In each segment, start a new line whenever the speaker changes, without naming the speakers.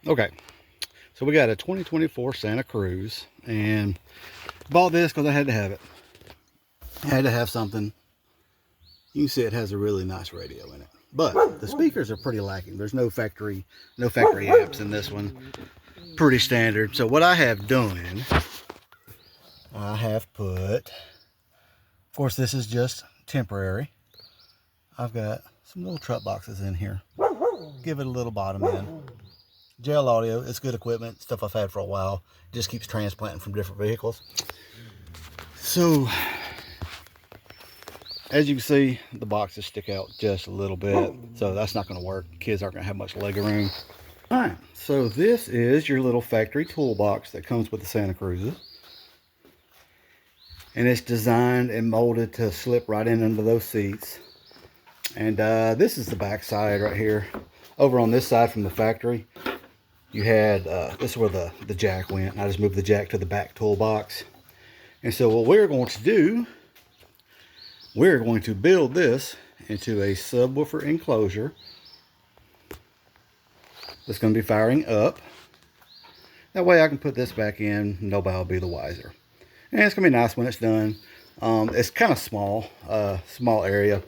Okay, so we got a 2024 Santa Cruz, and bought this because I had to have it. I had to have something. You can see it has a really nice radio in it, but the speakers are pretty lacking. There's no factory amps in this one. Pretty standard. So what I have done, I have put, of course this is just temporary. I've got some little truck boxes in here. Give it a little bottom end. Gel audio, it's good equipment, stuff I've had for a while. It just keeps transplanting from different vehicles. So, as you can see, the boxes stick out just a little bit. So that's not gonna work. Kids aren't gonna have much leg room. All right, so this is your little factory toolbox that comes with the Santa Cruzes. And it's designed and molded to slip right in under those seats. And this is the back side right here. Over on this side from the factory, you had, this is where the jack went. I just moved the jack to the back toolbox. And so what we're going to do, we're going to build this into a subwoofer enclosure that's going to be firing up. That way I can put this back in, nobody will be the wiser. And it's going to be nice when it's done. It's kind of small, small area.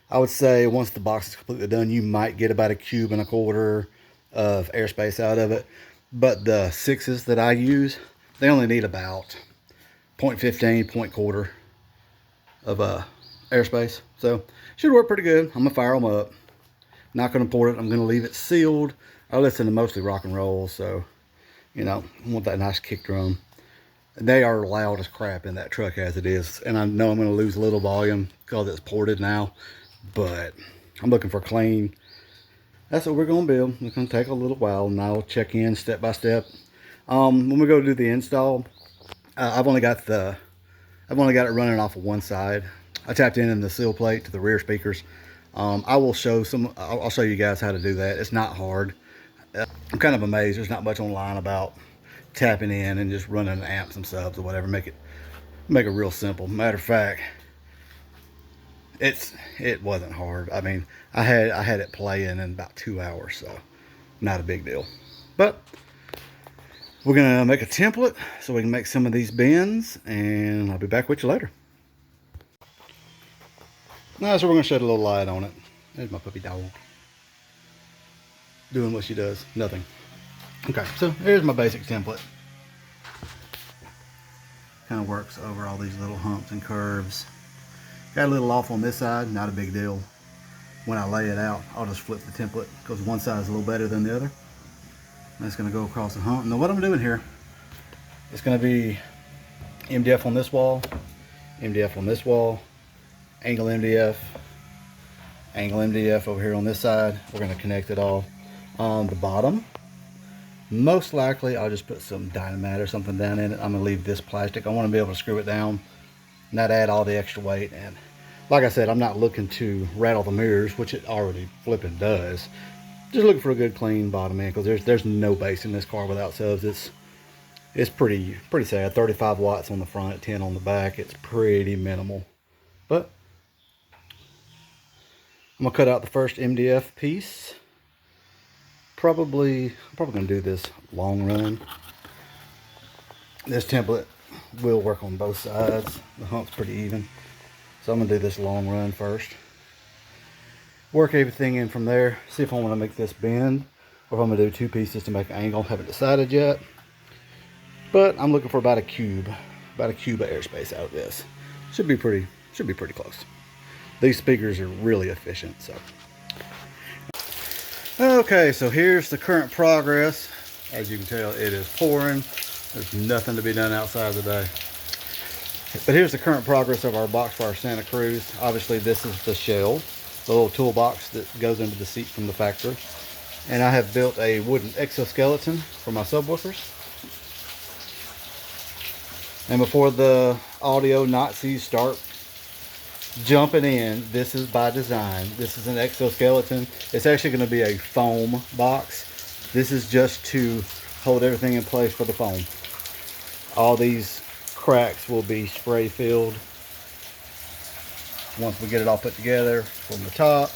I would say once the box is completely done, you might get about 1.25 cubes of airspace out of it. But the 6s that I use, they only need about 0.15, 0.25 of airspace. So should work pretty good. I'm gonna fire them up. Not gonna port it. I'm gonna leave it sealed. I listen to mostly rock and roll, so you know, I want that nice kick drum. They are loud as crap in that truck as it is, and I know I'm gonna lose a little volume because it's ported now, but I'm looking for clean. That's what we're gonna build. It's gonna take a little while, and I'll check in step by step. When we go to do the install, I've only got it running off of one side. I tapped in the seal plate to the rear speakers. I'll show you guys how to do that. It's not hard. I'm kind of amazed there's not much online about tapping in and just running amps and subs or whatever. Make it real simple. Matter of fact, it wasn't hard. I mean, I had it playing in about 2 hours, so not a big deal. But we're gonna make a template so we can make some of these bins, and I'll be back with you later. Now, so we're gonna shed a little light on it. There's my puppy dog doing what she does, nothing. Okay, so here's my basic template. Kind of works over all these little humps and curves. Got a little off on this side, not a big deal. When I lay it out, I'll just flip the template because one side is a little better than the other. And it's gonna go across the hump. Now what I'm doing here, it's gonna be MDF on this wall, MDF on this wall, angle MDF over here on this side. We're gonna connect it all. On the bottom, most likely I'll just put some dynamite or something down in it. I'm gonna leave this plastic. I wanna be able to screw it down, not add all the extra weight. And like I said, I'm not looking to rattle the mirrors, which it already flipping does. Just looking for a good clean bottom end, because there's no bass in this car without subs. It's pretty sad. 35 watts on the front, 10 on the back. It's pretty minimal. But I'm gonna cut out the first MDF piece. I'm probably gonna do this long run. This template will work on both sides. The hump's pretty even. So I'm gonna do this long run first. Work everything in from there. See if I wanna make this bend, or if I'm gonna do 2 pieces to make an angle. Haven't decided yet. But I'm looking for about a cube of airspace out of this. Should be pretty close. These speakers are really efficient, so. Okay, so here's the current progress. As you can tell, it is pouring. There's nothing to be done outside today. But here's the current progress of our box for our Santa Cruz. Obviously, this is the shell, the little toolbox that goes into the seat from the factory. And I have built a wooden exoskeleton for my subwoofers. And before the audio Nazis start jumping in, this is by design. This is an exoskeleton. It's actually going to be a foam box. This is just to hold everything in place for the foam. All these cracks will be spray filled once we get it all put together from the top.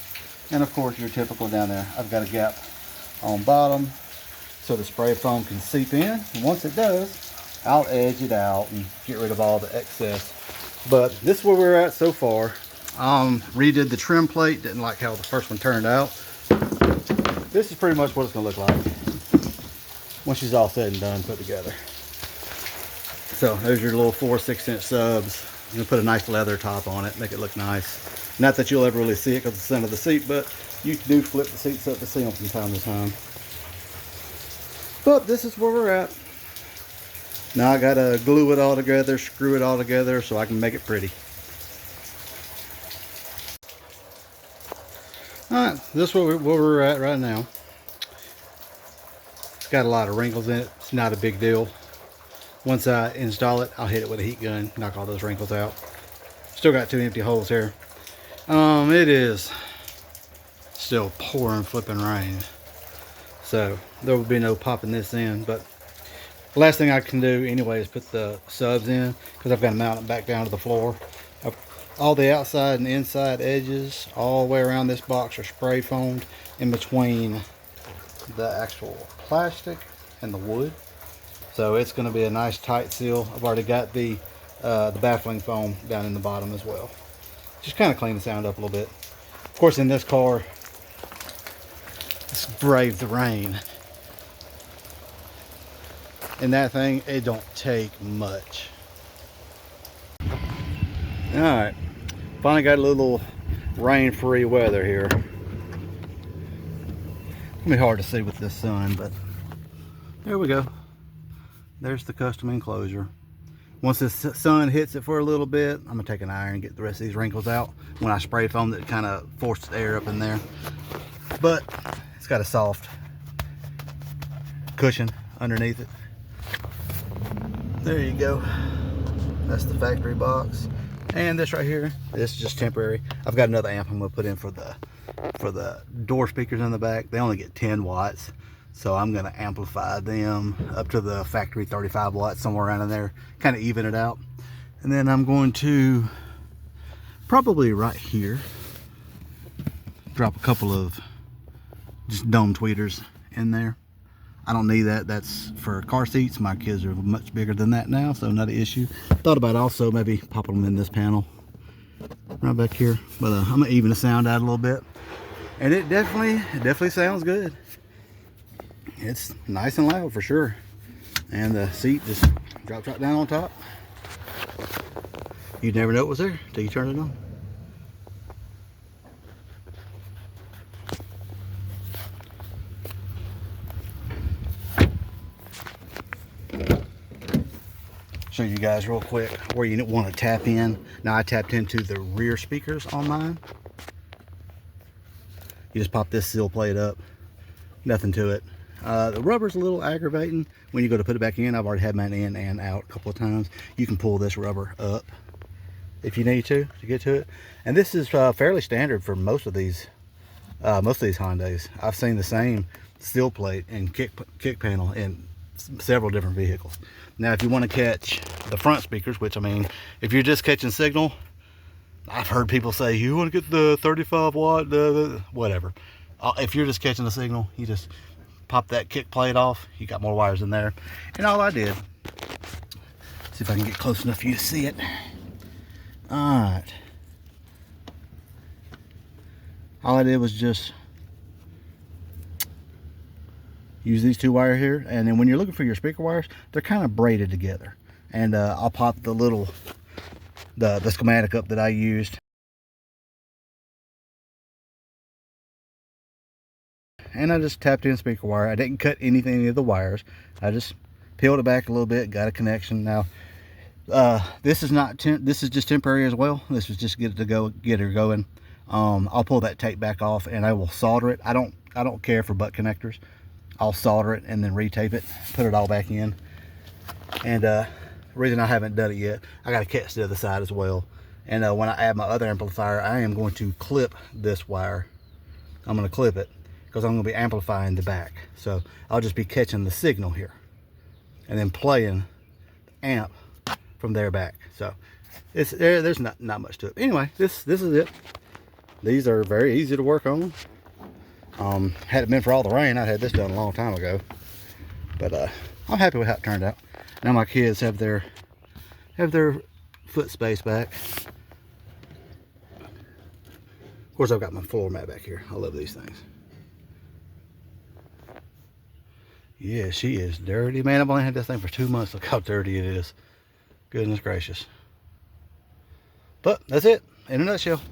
And of course, your typical down there. I've got a gap on bottom so the spray foam can seep in. And once it does, I'll edge it out and get rid of all the excess. But this is where we're at so far. Redid the trim plate, didn't like how the first one turned out. This is pretty much what it's gonna look like once she's all said and done, put together. So there's your little 4/6 inch subs. I'm gonna put a nice leather top on it, make it look nice. Not that you'll ever really see it because it's the center of the seat, but you do flip the seats up to see them from time to time. But this is where we're at. Now I gotta glue it all together, screw it all together so I can make it pretty. Alright, this is where we're at right now. It's got a lot of wrinkles in it. It's not a big deal. Once I install it, I'll hit it with a heat gun, knock all those wrinkles out. Still got 2 empty holes here. It is still pouring flipping rain. So there will be no popping this in, but the last thing I can do anyway is put the subs in because I've got to mount it back down to the floor. All the outside and inside edges all the way around this box are spray foamed in between the actual plastic and the wood. So it's going to be a nice tight seal. I've already got the baffling foam down in the bottom as well. Just kind of clean the sound up a little bit. Of course, in this car, it's braved the rain. And that thing, it don't take much. All right, finally got a little rain-free weather here. It's gonna be hard to see with this sun, but there we go. There's the custom enclosure. Once the sun hits it for a little bit, I'm gonna take an iron and get the rest of these wrinkles out. When I spray foam, it kind of forced air up in there. But it's got a soft cushion underneath it. There you go. That's the factory box. And this right here, this is just temporary. I've got another amp I'm gonna put in for the door speakers in the back. They only get 10 watts. So I'm gonna amplify them up to the factory 35 watts, somewhere around in there, kind of even it out. And then I'm going to probably right here drop a couple of just dome tweeters in there. I don't need that. That's for car seats. My kids are much bigger than that now, so not an issue. Thought about also maybe popping them in this panel right back here, but I'm gonna even the sound out a little bit. And it definitely sounds good. It's nice and loud for sure. And the seat just drops right down on top. You'd never know it was there until you turn it on. Show you guys real quick where you want to tap in. Now I tapped into the rear speakers on mine. You just pop this seal plate up. Nothing to it. The rubber's a little aggravating when you go to put it back in. I've already had mine in and out a couple of times. You can pull this rubber up if you need to get to it. And this is fairly standard for most of these Hondas. I've seen the same steel plate and kick panel in several different vehicles. Now, if you want to catch the front speakers, which I mean, if you're just catching signal, I've heard people say you want to get the 35 watt, whatever. If you're just catching the signal, you just pop that kick plate off. You got more wires in there. And all I did, see if I can get close enough for you to see it. All right. All I did was just use these 2 wires here, and then when you're looking for your speaker wires, they're kind of braided together. And I'll pop the schematic up that I used. And I just tapped in speaker wire. I didn't cut any of the wires. I just peeled it back a little bit, got a connection. Now, this is just temporary as well. This was just get her going. I'll pull that tape back off and I will solder it. I don't care for butt connectors. I'll solder it and then retape it, put it all back in. And the reason I haven't done it yet, I got to catch the other side as well. And when I add my other amplifier, I am going to clip this wire. I'm going to clip it because I'm going to be amplifying the back. So I'll just be catching the signal here and then playing the amp from there back. So there's not much to it. Anyway, this is it. These are very easy to work on. Had it been for all the rain, I'd had this done a long time ago. But I'm happy with how it turned out. Now my kids have their foot space back. Of course, I've got my floor mat back here. I love these things. Yeah, she is dirty. Man, I've only had this thing for 2 months. Look how dirty it is. Goodness gracious. But that's it in a nutshell.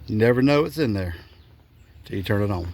You never know what's in there till you turn it on.